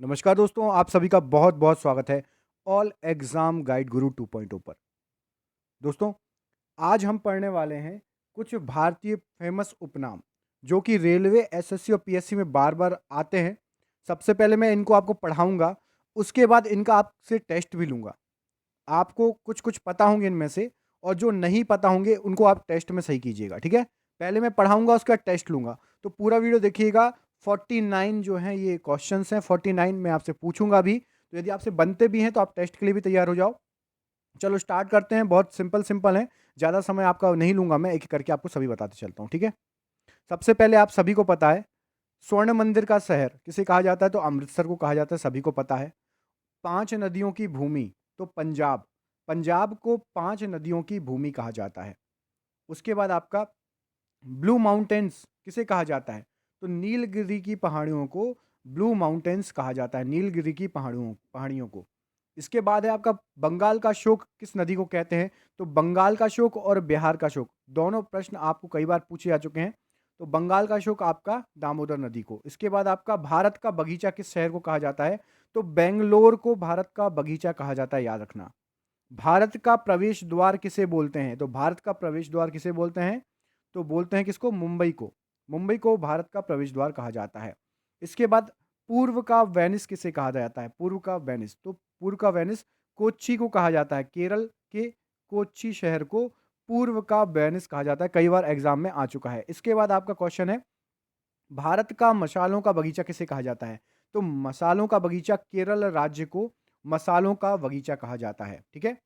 नमस्कार दोस्तों, आप सभी का बहुत बहुत स्वागत है ऑल एग्ज़ाम गाइड गुरु 2.0 पर। दोस्तों, आज हम पढ़ने वाले हैं कुछ भारतीय फेमस उपनाम जो कि रेलवे, एसएससी और पीएससी में बार-बार आते हैं। सबसे पहले मैं इनको आपको पढ़ाऊँगा, उसके बाद इनका आपसे टेस्ट भी लूँगा। आपको कुछ-कुछ पता होंगे इनमें से और जो नहीं पता होंगे उनको आप टेस्ट में सही कीजिएगा, ठीक है? पहले मैं पढ़ाऊँगा उसका टेस्ट लूँगा। तो पूरा वीडियो देखिएगा। 49 जो हैं ये क्वेश्चंस हैं, 49 मैं आपसे पूछूँगा भी। तो यदि आपसे बनते भी हैं तो आप टेस्ट के लिए भी तैयार हो जाओ। चलो स्टार्ट करते हैं, बहुत सिंपल हैं। ज़्यादा समय आपका नहीं लूँगा मैं, एक-एक करके आपको सभी बताते चलता हूँ, ठीक है? सबसे पहले आप सभी को पता है, स्वर्ण मंदिर का शहर किसे कहा जाता है? तो अमृतसर को कहा जाता है, सभी को पता है। 5 नदियों की भूमि, तो पंजाब। पंजाब को 5 नदियों की भूमि कहा जाता है। उसके बाद आपका ब्लू माउंटेन्स किसे कहा जाता है? तो नीलगिरी की पहाड़ियों को ब्लू माउंटेन्स कहा जाता है, नीलगिरी की पहाड़ियों पहाड़ियों को। इसके बाद है आपका बंगाल का शोक किस नदी को कहते हैं? तो बंगाल का शोक और बिहार का शोक, दोनों प्रश्न आपको कई बार पूछे जा चुके हैं। तो बंगाल का शोक आपका दामोदर नदी को। इसके बाद आपका भारत का बगीचा किस शहर को कहा जाता है? तो बेंगलोर को भारत का बगीचा कहा जाता है, याद रखना। भारत का प्रवेश द्वार किसे बोलते हैं? तो भारत का प्रवेश द्वार किसे बोलते हैं? तो बोलते हैं किसको? मुंबई को। मुंबई को भारत का प्रवेश द्वार कहा जाता है। इसके बाद पूर्व का वेनिस किसे कहा जाता है? पूर्व का वेनिस, तो पूर्व का वेनिस कोच्चि को कहा जाता है। केरल के कोच्चि शहर को पूर्व का वेनिस कहा जाता है, कई बार एग्जाम में आ चुका है। इसके बाद आपका क्वेश्चन है, भारत का मसालों का बगीचा किसे कहा जाता है? तो मसालों का बगीचा, केरल राज्य को मसालों का बगीचा कहा जाता है, ठीक है?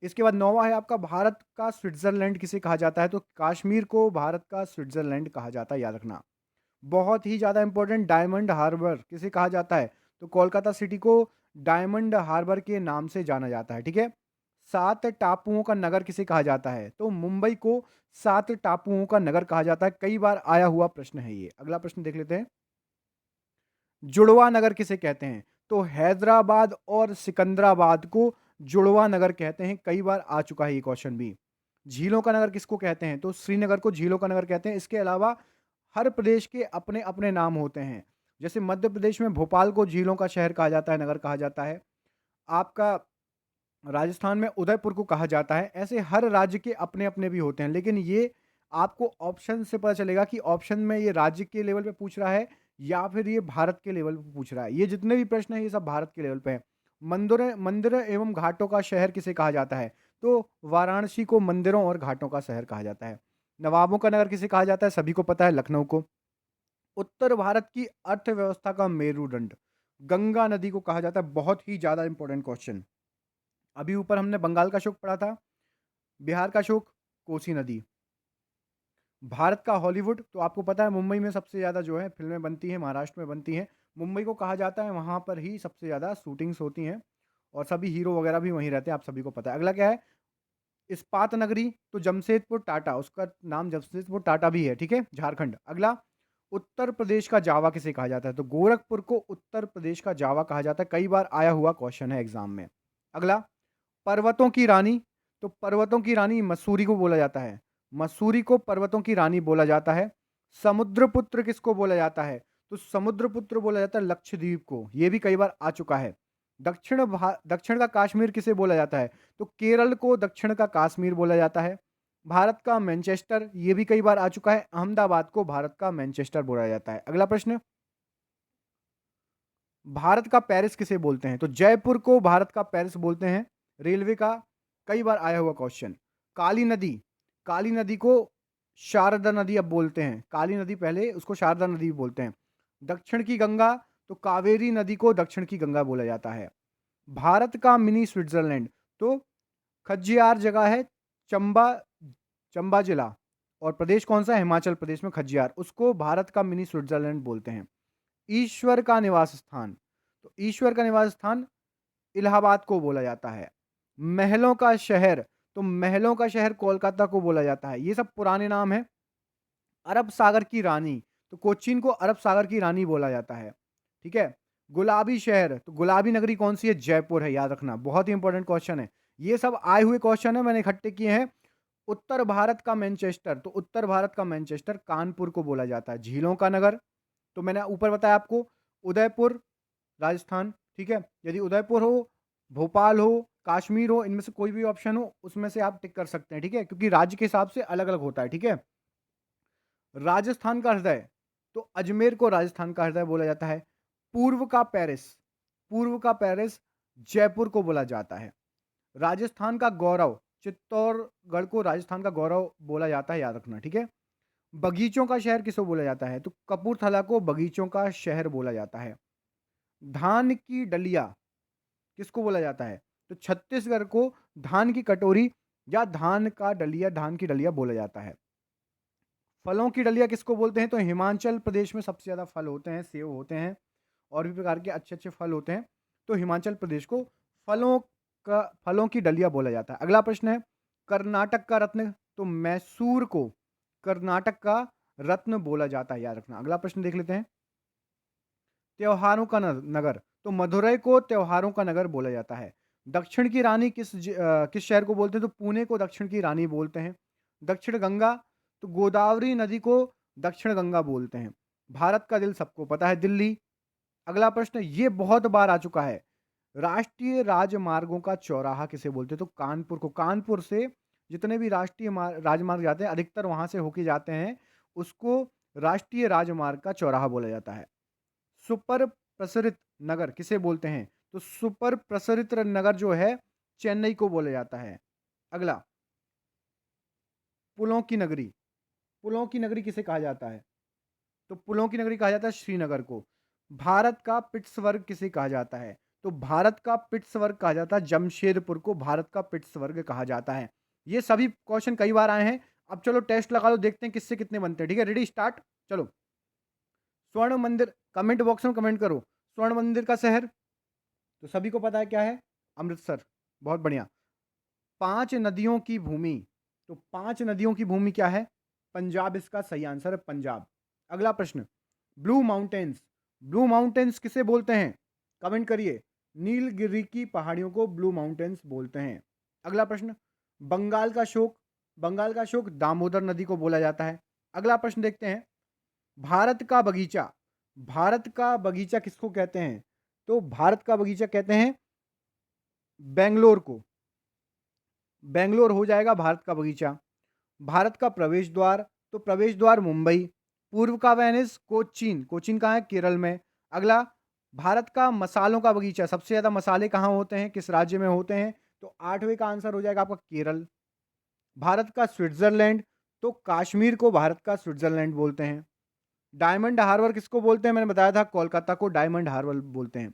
इसके बाद 9वां है आपका, भारत का स्विट्ज़रलैंड किसे कहा जाता है? तो कश्मीर को भारत का स्विट्ज़रलैंड कहा जाता है, याद रखना। बहुत ही ज़्यादा इंपॉर्टेंट, डायमंड हार्बर किसे कहा जाता है? तो कोलकाता सिटी को डायमंड हार्बर के नाम से जाना जाता है, ठीक है? 7 टापुओं का नगर किसे कहा जाता है? तो मुंबई को 7 टापुओं का नगर कहा जाता है, कई बार आया हुआ प्रश्न है ये। अगला प्रश्न देख लेते हैं। जुड़वा नगर किसे कहते हैं? तो हैदराबाद और सिकंदराबाद को जुड़वा नगर कहते हैं, कई बार आ चुका है ये क्वेश्चन भी। झीलों का नगर किसको कहते हैं? तो श्रीनगर को झीलों का नगर कहते हैं। इसके अलावा हर प्रदेश के अपने-अपने नाम होते हैं। जैसे मध्य प्रदेश में भोपाल को झीलों का शहर कहा जाता है, नगर कहा जाता है। आपका राजस्थान में उदयपुर को कहा जाता है। ऐसे हर राज्य के अपने-अपने भी होते हैं, लेकिन ये आपको ऑप्शन से पता चलेगा कि ऑप्शन में ये राज्य के लेवल पे पूछ रहा है या फिर ये भारत के लेवल पे पूछ रहा है। ये जितने भी प्रश्न हैं ये सब भारत के लेवल पे हैं। मंदिर मंदिर एवं घाटों का शहर किसे कहा जाता है? तो वाराणसी को मंदिरों और घाटों का शहर कहा जाता है। नवाबों का नगर किसे कहा जाता है? सभी को पता है, लखनऊ को। उत्तर भारत की अर्थव्यवस्था का मेरुदंड गंगा नदी को कहा जाता है। बहुत ही ज़्यादा इंपॉर्टेंट क्वेश्चन। अभी ऊपर हमने बंगाल का शोक पढ़ा था, बिहार का शोक कोसी नदी। भारत का हॉलीवुड तो आपको पता है मुंबई में सबसे ज़्यादा जो है फ़िल्में बनती हैं, महाराष्ट्र में बनती हैं। मुंबई को कहा जाता है, वहाँ पर ही सबसे ज़्यादा शूटिंग्स होती हैं और सभी हीरो वगैरह भी वहीं रहते हैं, आप सभी को पता है। अगला क्या है? इस्पात नगरी, तो जमशेदपुर टाटा, उसका नाम जमशेदपुर टाटा भी है, ठीक है? झारखंड। अगला, उत्तर प्रदेश का जावा किसे कहा जाता है? तो गोरखपुर को उत्तर प्रदेश का जावा कहा जाता है, कई बार आया हुआ क्वेश्चन है एग्ज़ाम में। अगला, पर्वतों की रानी, तो पर्वतों की रानी मसूरी को बोला जाता है। मसूरी को पर्वतों की रानी बोला जाता है। समुद्रपुत्र किसको बोला जाता है? तो समुद्रपुत्र बोला जाता है लक्षद्वीप को, ये भी कई बार आ चुका है। दक्षिण का कश्मीर किसे बोला जाता है? तो केरल को दक्षिण का कश्मीर बोला जाता है। भारत का मैनचेस्टर, ये भी कई बार आ चुका है, अहमदाबाद को भारत का मैनचेस्टर बोला जाता है। अगला प्रश्न, भारत का पेरिस किसे बोलते हैं? तो जयपुर को भारत का पेरिस बोलते हैं। रेलवे का कई बार आया हुआ क्वेश्चन। काली नदी, काली नदी को शारदा नदी अब बोलते हैं। काली नदी पहले, उसको शारदा नदी भी बोलते हैं। दक्षिण की गंगा, तो कावेरी नदी को दक्षिण की गंगा बोला जाता है। भारत का मिनी स्विट्जरलैंड, तो खज्जियार जगह है, चंबा चंबा जिला, और प्रदेश कौन सा है? हिमाचल प्रदेश में खज्जियार, उसको भारत का मिनी स्विट्जरलैंड बोलते हैं। ईश्वर का निवास स्थान, तो ईश्वर का निवास स्थान इलाहाबाद को बोला जाता है। महलों का शहर, तो महलों का शहर कोलकाता को बोला जाता है। ये सब पुराने नाम हैं। अरब सागर की रानी, तो कोचीन को अरब सागर की रानी बोला जाता है, ठीक है? गुलाबी शहर, तो गुलाबी नगरी कौन सी है? जयपुर है, याद रखना, बहुत ही इंपॉर्टेंट क्वेश्चन है। ये सब आए हुए क्वेश्चन है, मैंने इकट्ठे किए हैं। उत्तर भारत का मैनचेस्टर, तो उत्तर भारत का मैनचेस्टर कानपुर को बोला जाता है। झीलों का नगर, तो मैंने ऊपर बताया आपको, उदयपुर, राजस्थान, ठीक है। यदि उदयपुर हो, भोपाल हो, कश्मीर हो, इनमें से कोई भी ऑप्शन हो, उसमें से आप टिक कर सकते हैं, ठीक है, क्योंकि राज्य के हिसाब से अलग अलग होता है, ठीक है। राजस्थान का हृदय, तो अजमेर को राजस्थान का हृदय बोला जाता है। पूर्व का पेरिस, पूर्व का पेरिस जयपुर को बोला जाता है। राजस्थान का गौरव, चित्तौड़गढ़ को राजस्थान का गौरव बोला जाता है, याद रखना, ठीक है। बगीचों का शहर किसको बोला जाता है? तो कपूरथला को बगीचों का शहर बोला जाता है। धान की डलिया किसको बोला जाता है? तो छत्तीसगढ़ को धान की कटोरी या धान का डलिया, धान की डलिया बोला जाता है। फलों की डलिया किसको बोलते हैं? तो हिमाचल प्रदेश में सबसे ज़्यादा फल होते हैं, सेब होते हैं और भी प्रकार के अच्छे-अच्छे फल होते हैं। तो हिमाचल प्रदेश को फलों फलों की डलिया बोला जाता है। अगला प्रश्न है, कर्नाटक का रत्न, तो मैसूर को कर्नाटक का रत्न बोला जाता है, याद रखना। अगला प्रश्न देख लेते हैं, त्योहारों का नगर, तो मदुरई को त्योहारों का नगर बोला जाता है। दक्षिण की रानी किस शहर को बोलते हैं? तो पुणे को दक्षिण की रानी बोलते हैं। दक्षिण गंगा, तो गोदावरी नदी को दक्षिण गंगा बोलते हैं। भारत का दिल सबको पता है, दिल्ली। अगला प्रश्न ये बहुत बार आ चुका है, राष्ट्रीय राजमार्गों का चौराहा किसे बोलते हैं? तो कानपुर को, कानपुर से जितने भी राष्ट्रीय राजमार्ग जाते हैं अधिकतर वहां से होके जाते हैं, उसको राष्ट्रीय राजमार्ग का चौराहा बोला जाता है। सुपर प्रसरित नगर किसे बोलते हैं? तो सुपर प्रसरित नगर जो है चेन्नई को बोला जाता है। अगला, पुलों की नगरी, पुलों की नगरी किसे कहा जाता है? तो पुलों की नगरी कहा जाता है श्रीनगर को। भारत का पिट्सबर्ग किसे कहा जाता है? तो भारत का पिट्सबर्ग कहा जाता है जमशेदपुर को, भारत का पिट्सबर्ग कहा जाता है। ये सभी क्वेश्चन कई बार आए हैं। अब चलो टेस्ट लगा लो, देखते हैं किससे कितने बनते हैं, ठीक है। रेडी, स्टार्ट, चलो। स्वर्ण मंदिर, कमेंट बॉक्स में कमेंट करो, स्वर्ण मंदिर का शहर, तो सभी को पता है क्या है? अमृतसर। बहुत बढ़िया। 5 नदियों की भूमि, तो 5 नदियों की भूमि क्या है? पंजाब इसका सही आंसर है, पंजाब। अगला प्रश्न, ब्लू माउंटेन्स, ब्लू माउंटेन्स किसे बोलते हैं? कमेंट करिए। नीलगिरी की पहाड़ियों को ब्लू माउंटेन्स बोलते हैं। अगला प्रश्न, बंगाल का शोक, बंगाल का शोक दामोदर नदी को बोला जाता है। अगला प्रश्न देखते हैं, भारत का बगीचा, भारत का बगीचा किसको कहते हैं? तो भारत का बगीचा कहते हैं बेंगलोर को, बेंगलोर हो जाएगा भारत का बगीचा। भारत का प्रवेश द्वार, तो प्रवेश द्वार मुंबई। पूर्व का वेनिस कोचीन, कोचीन कहाँ है? केरल में। अगला, भारत का मसालों का बगीचा, सबसे ज़्यादा मसाले कहाँ होते हैं, किस राज्य में होते हैं? तो 8वें का आंसर हो जाएगा आपका केरल। भारत का स्विट्जरलैंड, तो कश्मीर को भारत का स्विट्जरलैंड बोलते हैं। डायमंड हार्बर किसको बोलते हैं? मैंने बताया था कोलकाता को डायमंड हार्बर बोलते हैं।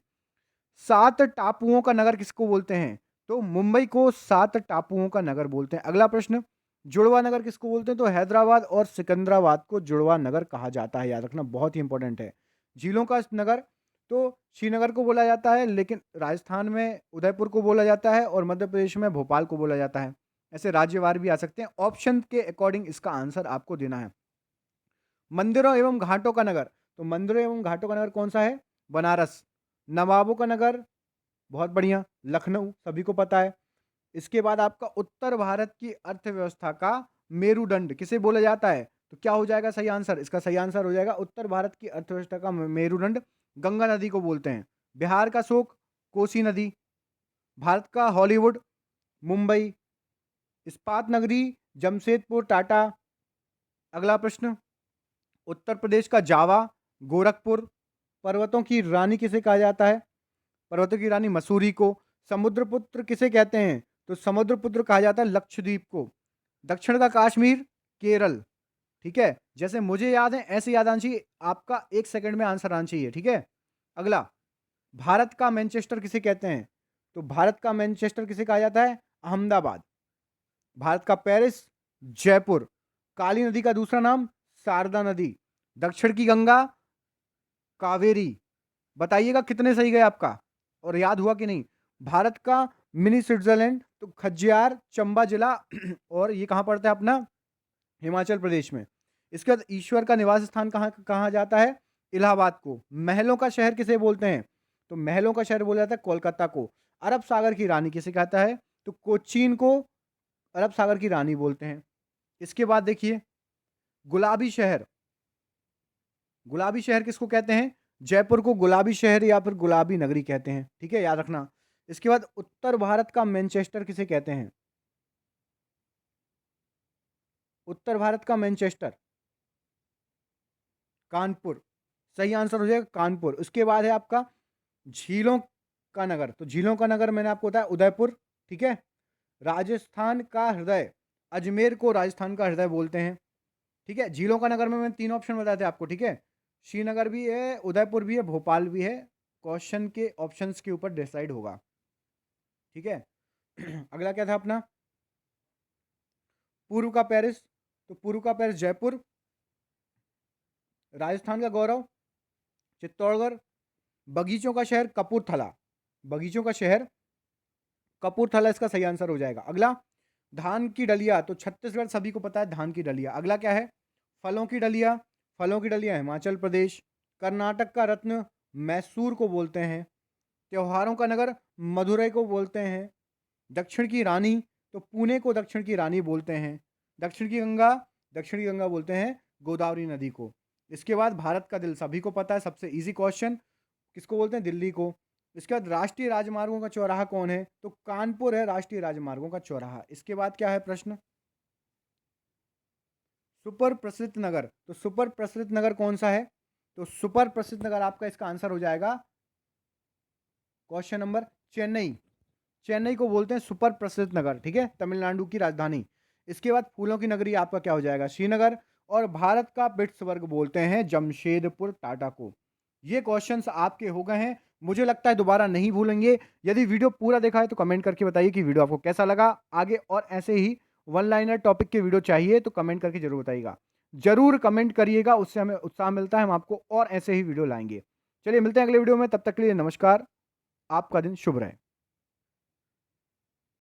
7 टापुओं का नगर किसको बोलते हैं? तो मुंबई को 7 टापुओं का नगर बोलते हैं। अगला प्रश्न, जुड़वा नगर किसको बोलते हैं? तो हैदराबाद और सिकंदराबाद को जुड़वा नगर कहा जाता है, याद रखना, बहुत ही इंपॉर्टेंट है। झीलों का नगर, तो श्रीनगर को बोला जाता है, लेकिन राजस्थान में उदयपुर को बोला जाता है और मध्य प्रदेश में भोपाल को बोला जाता है। ऐसे राज्यवार भी आ सकते हैं, ऑप्शन के अकॉर्डिंग इसका आंसर आपको देना है। मंदिरों एवं घाटों का नगर, तो मंदिरों एवं घाटों का नगर कौन सा है? बनारस। नवाबों का नगर, बहुत बढ़िया, लखनऊ, सभी को पता है। इसके बाद आपका उत्तर भारत की अर्थव्यवस्था का मेरुदंड किसे बोला जाता है? तो क्या हो जाएगा सही आंसर? इसका सही आंसर हो जाएगा उत्तर भारत की अर्थव्यवस्था का मेरुदंड गंगा नदी को बोलते हैं। बिहार का शोक कोसी नदी। भारत का हॉलीवुड मुंबई। इस्पात नगरी जमशेदपुर टाटा। अगला प्रश्न, उत्तर प्रदेश का जावा गोरखपुर। पर्वतों की रानी किसे कहा जाता है? पर्वतों की रानी मसूरी को। समुद्रपुत्र किसे कहते हैं? तो समुद्रपुत्र कहा जाता है लक्षद्वीप को। दक्षिण का कश्मीर केरल, ठीक है। जैसे मुझे याद है ऐसे याद आना चाहिए, आपका 1 सेकंड में आंसर आना चाहिए, ठीक है। अगला, भारत का मैनचेस्टर किसे कहते हैं? तो भारत का मैनचेस्टर किसे कहा जाता है? अहमदाबाद। भारत का पेरिस जयपुर। काली नदी का दूसरा नाम शारदा नदी। दक्षिण की गंगा कावेरी। बताइएगा कितने सही गए आपका और याद हुआ कि नहीं? भारत का मिनी स्विट्जरलैंड, तो खज्जियार चंबा जिला और ये कहाँ पड़ता है अपना? हिमाचल प्रदेश में। इसके बाद ईश्वर का निवास स्थान कहाँ कहा जाता है? इलाहाबाद को। महलों का शहर किसे बोलते हैं? तो महलों का शहर बोला जाता है कोलकाता को। अरब सागर की रानी किसे कहता है? तो कोचीन को अरब सागर की रानी बोलते हैं। इसके बाद देखिए, गुलाबी शहर, गुलाबी शहर किसको कहते हैं? जयपुर को गुलाबी शहर या फिर गुलाबी नगरी कहते हैं, ठीक है, याद रखना। इसके बाद उत्तर भारत का मैनचेस्टर किसे कहते हैं? उत्तर भारत का मैनचेस्टर, कानपुर। सही आंसर हो जाएगा कानपुर। उसके बाद है आपका झीलों का नगर, तो झीलों का नगर मैंने आपको बताया उदयपुर, ठीक है। राजस्थान का हृदय, अजमेर को राजस्थान का हृदय बोलते हैं, ठीक है। झीलों का नगर में मैंने 3 ऑप्शन बताए थे आपको, ठीक है। श्रीनगर भी है, उदयपुर भी है, भोपाल भी है। क्वेश्चन के ऑप्शंस के ऊपर डिसाइड होगा, ठीक है। अगला क्या था अपना? पूर्व का पेरिस, तो पूर्व का पेरिस जयपुर। राजस्थान का गौरव चित्तौड़गढ़। बगीचों का शहर कपूरथला, बगीचों का शहर कपूरथला इसका सही आंसर हो जाएगा। अगला धान की डलिया, तो छत्तीसगढ़ सभी को पता है धान की डलिया। अगला क्या है? फलों की डलिया, फलों की डलिया हिमाचल प्रदेश। कर्नाटक का रत्न मैसूर को बोलते हैं। त्योहारों का नगर मदुरई को बोलते हैं। दक्षिण की रानी, तो पुणे को दक्षिण की रानी बोलते हैं। दक्षिण की गंगा, दक्षिण की गंगा बोलते हैं गोदावरी नदी को। इसके बाद भारत का दिल सभी को पता है, सबसे इजी क्वेश्चन, किसको बोलते हैं? दिल्ली को। इसके बाद राष्ट्रीय राजमार्गों का चौराहा कौन है? तो कानपुर है राष्ट्रीय राजमार्गों का चौराहा। इसके बाद क्या है प्रश्न? सुपर प्रसिद्ध नगर, तो सुपर प्रसिद्ध नगर कौन सा है? तो सुपर प्रसिद्ध नगर आपका इसका आंसर हो जाएगा क्वेश्चन नंबर चेन्नई। चेन्नई को बोलते हैं सुपर प्रसिद्ध नगर, ठीक है, तमिलनाडु की राजधानी। इसके बाद फूलों की नगरी आपका क्या हो जाएगा? श्रीनगर। और भारत का पिट्सबर्ग बोलते हैं जमशेदपुर टाटा को। ये क्वेश्चंस आपके हो गए हैं, मुझे लगता है दोबारा नहीं भूलेंगे। यदि वीडियो पूरा देखा है तो कमेंट करके बताइए कि वीडियो आपको कैसा लगा। आगे और ऐसे ही वन लाइनर टॉपिक के वीडियो चाहिए तो कमेंट करके जरूर बताइएगा। जरूर कमेंट करिएगा, उससे हमें उत्साह मिलता है, हम आपको और ऐसे ही वीडियो लाएंगे। चलिए मिलते हैं अगले वीडियो में, तब तक के लिए नमस्कार, आपका दिन शुभ रहे।